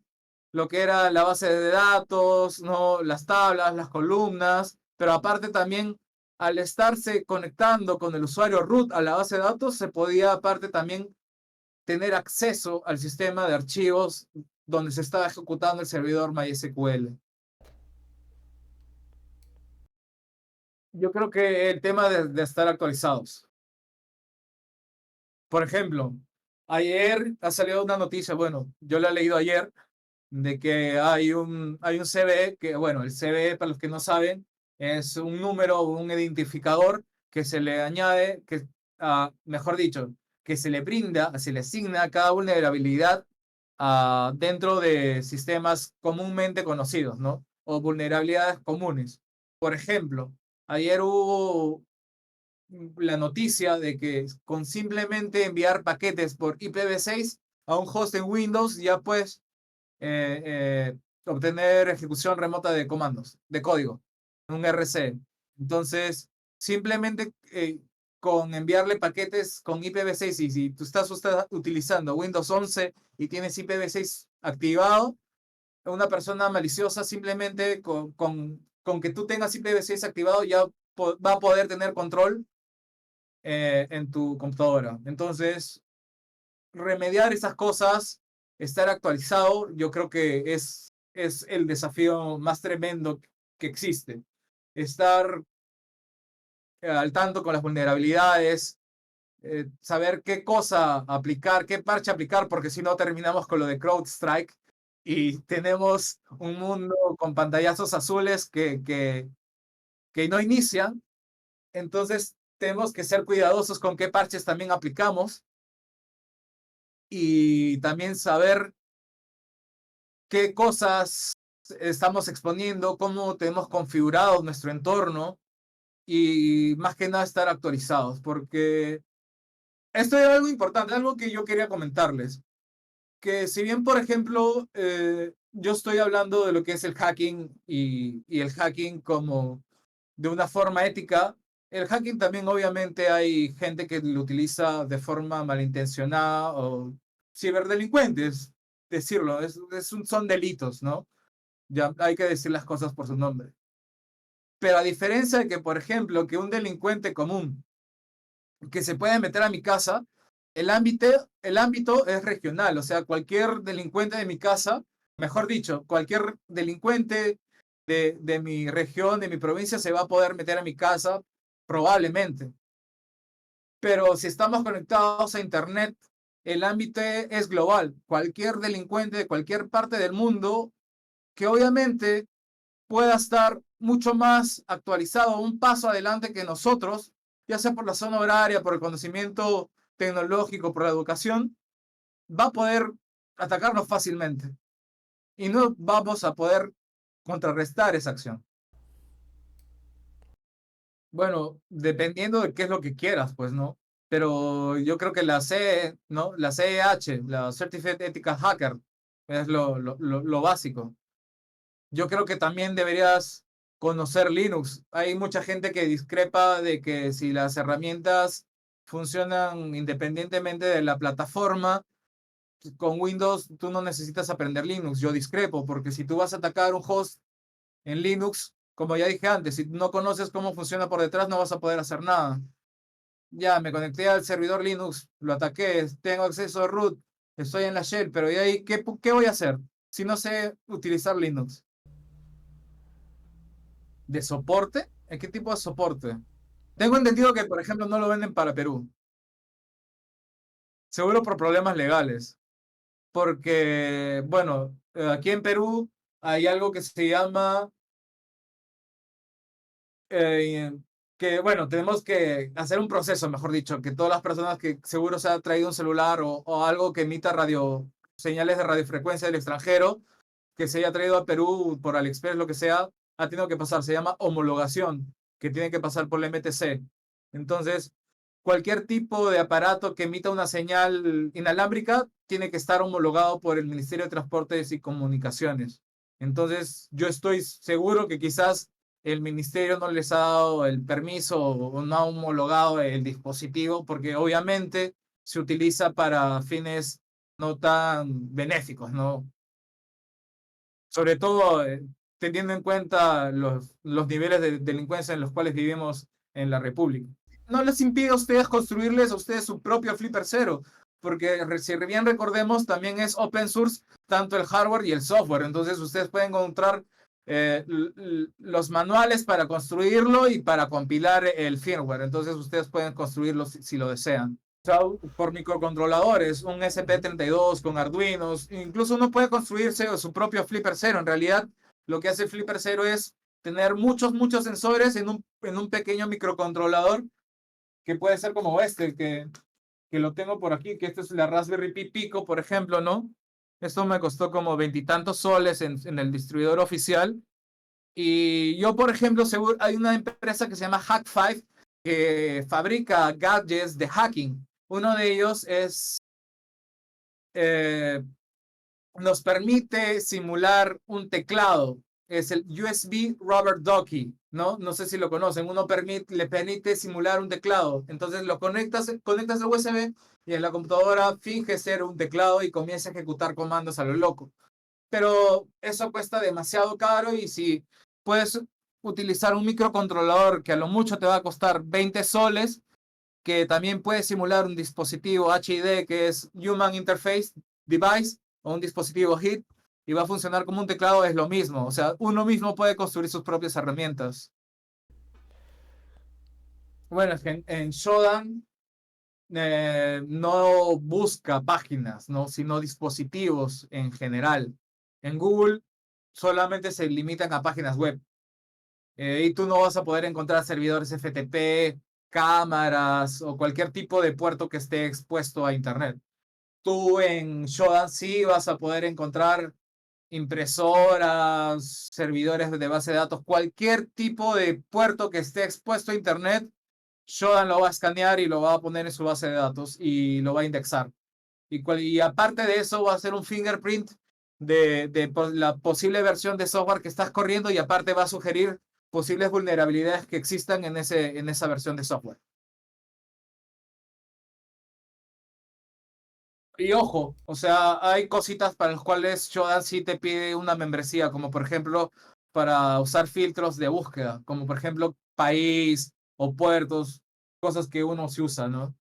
lo que era la base de datos, ¿no? Las tablas, las columnas, pero aparte también al estarse conectando con el usuario root a la base de datos, se podía aparte también tener acceso al sistema de archivos donde se estaba ejecutando el servidor MySQL. Yo creo que el tema de estar actualizados. Por ejemplo, ayer ha salido una noticia, bueno, yo la he leído ayer, de que hay un CVE, que bueno, el CVE, para los que no saben, es un número, un identificador que se le añade, mejor dicho, que se le brinda, se le asigna a cada vulnerabilidad dentro de sistemas comúnmente conocidos, ¿no? O vulnerabilidades comunes. Por ejemplo, ayer hubo la noticia de que con simplemente enviar paquetes por IPv6 a un host en Windows ya puedes obtener ejecución remota de comandos, de código, un RC. Entonces, simplemente con enviarle paquetes con IPv6 y si tú estás utilizando Windows 11 y tienes IPv6 activado, una persona maliciosa simplemente con que tú tengas IPv6 activado ya va a poder tener control en tu computadora. Entonces, remediar esas cosas, estar actualizado, yo creo que es el desafío más tremendo que existe. Estar al tanto con las vulnerabilidades, saber qué cosa aplicar, qué parche aplicar, porque si no terminamos con lo de CrowdStrike. y tenemos un mundo con pantallazos azules que no inician. Entonces tenemos que ser cuidadosos con qué parches también aplicamos y también saber qué cosas estamos exponiendo, cómo tenemos configurado nuestro entorno y más que nada estar actualizados, porque esto es algo importante, algo que yo quería comentarles, que si bien, por ejemplo, yo estoy hablando de lo que es el hacking y el hacking como de una forma ética, el hacking también obviamente hay gente que lo utiliza de forma malintencionada o ciberdelincuentes, decirlo, son delitos, ¿no? Ya hay que decir las cosas por su nombre. Pero a diferencia de que, por ejemplo, que un delincuente común que se puede meter a mi casa, el ámbito es regional, o sea, cualquier delincuente de mi casa, mejor dicho, cualquier delincuente de mi región, de mi provincia, se va a poder meter a mi casa, probablemente. Pero si estamos conectados a Internet, el ámbito es global. Cualquier delincuente de cualquier parte del mundo, que obviamente pueda estar mucho más actualizado, un paso adelante que nosotros, ya sea por la zona horaria, por el conocimiento tecnológico, por la educación, va a poder atacarnos fácilmente y no vamos a poder contrarrestar esa acción. Bueno, dependiendo de qué es lo que quieras, pues, ¿no? Pero yo creo que la C, ¿no? La CEH, la Certificate Ethical Hacker, es lo básico. Yo creo que también deberías conocer Linux. Hay mucha gente que discrepa de que si las herramientas funcionan independientemente de la plataforma, con Windows tú no necesitas aprender Linux. Yo discrepo, porque si tú vas a atacar un host en Linux, como ya dije antes, si no conoces cómo funciona por detrás, no vas a poder hacer nada. Ya me conecté al servidor Linux, lo ataqué, tengo acceso a root, estoy en la shell, pero ¿y ahí qué voy a hacer si no sé utilizar Linux? ¿De soporte? ¿En qué tipo de soporte? Tengo entendido que, por ejemplo, no lo venden para Perú. Seguro por problemas legales. Porque, bueno, aquí en Perú hay algo que se llama eh, que, bueno, tenemos que hacer un proceso, mejor dicho, que todas las personas que seguro se ha traído un celular o algo que emita señales de radiofrecuencia del extranjero, que se haya traído a Perú por AliExpress, lo que sea, ha tenido que pasar. Se llama homologación, que tiene que pasar por la MTC. Entonces, cualquier tipo de aparato que emita una señal inalámbrica tiene que estar homologado por el Ministerio de Transportes y Comunicaciones. Entonces, yo estoy seguro que quizás el ministerio no les ha dado el permiso o no ha homologado el dispositivo porque obviamente se utiliza para fines no tan benéficos, ¿no? Sobre todo teniendo en cuenta los niveles de delincuencia en los cuales vivimos en la República. No les impide a ustedes construirles a ustedes su propio Flipper Cero, porque si bien recordemos, también es open source tanto el hardware y el software. Entonces ustedes pueden encontrar los manuales para construirlo y para compilar el firmware. Entonces ustedes pueden construirlo si lo desean. Por microcontroladores, un SP32 con Arduinos, incluso uno puede construirse su propio Flipper Cero. En realidad, lo que hace el Flipper Cero es tener muchos sensores en un pequeño microcontrolador que puede ser como que lo tengo por aquí, que esta es la Raspberry Pi Pico, por ejemplo, ¿no? Esto me costó como veintitantos soles en el distribuidor oficial. Y yo, por ejemplo, seguro, hay una empresa que se llama Hack5 que fabrica gadgets de hacking. Uno de ellos eh, nos permite simular un teclado. Es el USB Rubber Ducky, ¿no? No sé si lo conocen. Le permite simular un teclado. Entonces lo conectas al USB y en la computadora finge ser un teclado y comienza a ejecutar comandos a lo loco. Pero eso cuesta demasiado caro y si puedes utilizar un microcontrolador que a lo mucho te va a costar 20 soles, que también puede simular un dispositivo HID que es Human Interface Device o un dispositivo HIT y va a funcionar como un teclado, es lo mismo. O sea, uno mismo puede construir sus propias herramientas. Bueno, es que en Shodan no busca páginas, ¿no? Sino dispositivos en general. En Google solamente se limitan a páginas web. Y tú no vas a poder encontrar servidores FTP, cámaras o cualquier tipo de puerto que esté expuesto a Internet. Tú en Shodan sí vas a poder encontrar impresoras, servidores de base de datos, cualquier tipo de puerto que esté expuesto a Internet, Shodan lo va a escanear y lo va a poner en su base de datos y lo va a indexar. Y aparte de eso, va a hacer un fingerprint de la posible versión de software que estás corriendo y aparte va a sugerir posibles vulnerabilidades que existan en esa versión de software. Y ojo, o sea, hay cositas para las cuales Shodan sí te pide una membresía, como por ejemplo para usar filtros de búsqueda, como por ejemplo país o puertos, cosas que uno sí usa, ¿no?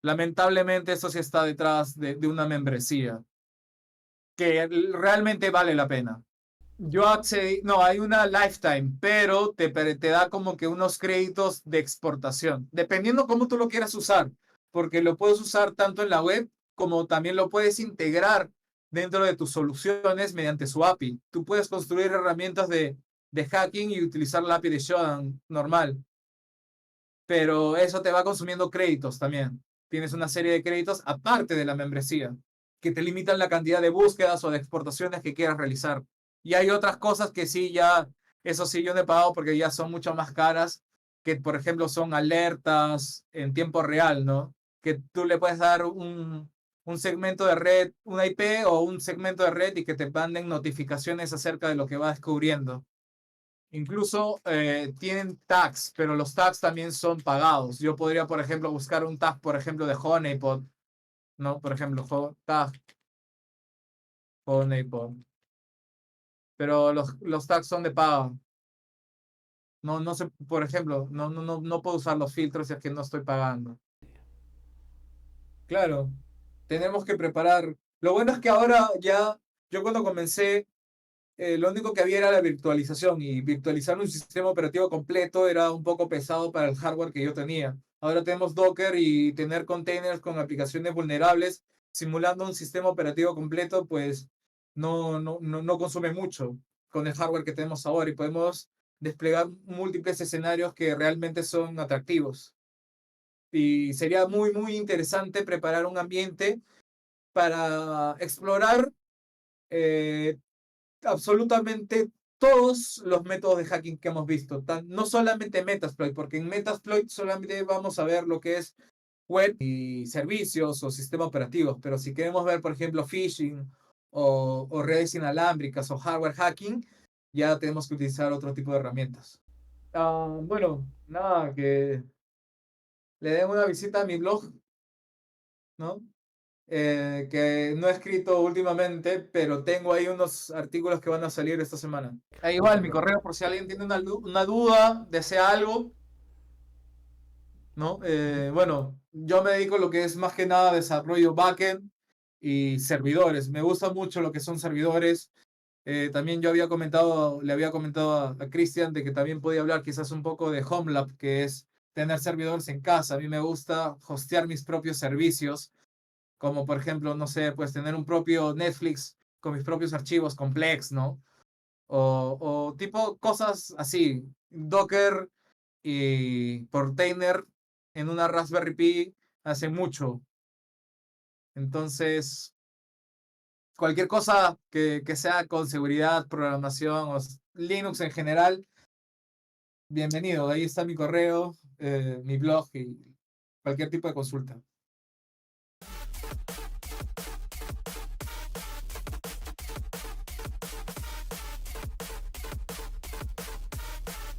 Lamentablemente eso sí está detrás de una membresía, que realmente vale la pena. Yo accedí, no, hay una lifetime, pero te da como que unos créditos de exportación, dependiendo cómo tú lo quieras usar, porque lo puedes usar tanto en la web como también lo puedes integrar dentro de tus soluciones mediante su API. Tú puedes construir herramientas de hacking y utilizar la API de Shodan normal, pero eso te va consumiendo créditos también. Tienes una serie de créditos aparte de la membresía, que te limitan la cantidad de búsquedas o de exportaciones que quieras realizar. Y hay otras cosas que sí, ya, eso sí, yo no he pagado porque ya son mucho más caras, que por ejemplo son alertas en tiempo real, ¿no? Que tú le puedes dar un segmento de red, una IP o un segmento de red y que te manden notificaciones acerca de lo que va descubriendo. Incluso tienen tags, pero los tags también son pagados. Yo podría, por ejemplo, buscar un tag, por ejemplo, de Honeypot, ¿no? Por ejemplo, tag Honeypot. Pero los tags son de pago. No, no sé, por ejemplo, no puedo usar los filtros si es que no estoy pagando. Claro, tenemos que preparar. Lo bueno es que ahora ya, yo cuando comencé, lo único que había era la virtualización y virtualizar un sistema operativo completo era un poco pesado para el hardware que yo tenía. Ahora tenemos Docker y tener containers con aplicaciones vulnerables simulando un sistema operativo completo, pues no consume mucho con el hardware que tenemos ahora y podemos desplegar múltiples escenarios que realmente son atractivos. Y sería muy interesante preparar un ambiente para explorar eh, absolutamente todos los métodos de hacking que hemos visto, no solamente Metasploit, porque en Metasploit solamente vamos a ver lo que es web y servicios o sistemas operativos, pero si queremos ver, por ejemplo, phishing o redes inalámbricas o hardware hacking, ya tenemos que utilizar otro tipo de herramientas. Bueno, nada, que le den una visita a mi blog, ¿no? Que no he escrito últimamente, pero tengo ahí unos artículos que van a salir esta semana. Igual, mi correo, por si alguien tiene una duda, desea algo, ¿no? Bueno, yo me dedico a lo que es más que nada desarrollo backend y servidores. Me gusta mucho lo que son servidores. También yo le había comentado a Cristian de que también podía hablar quizás un poco de Homelab, que es tener servidores en casa. A mí me gusta hostear mis propios servicios como por ejemplo, no sé, pues tener un propio Netflix con mis propios archivos complex, ¿no? O tipo cosas así, Docker y Portainer en una Raspberry Pi hace mucho. Entonces, cualquier cosa que sea con seguridad, programación o Linux en general, bienvenido. Ahí está mi correo, mi blog y cualquier tipo de consulta.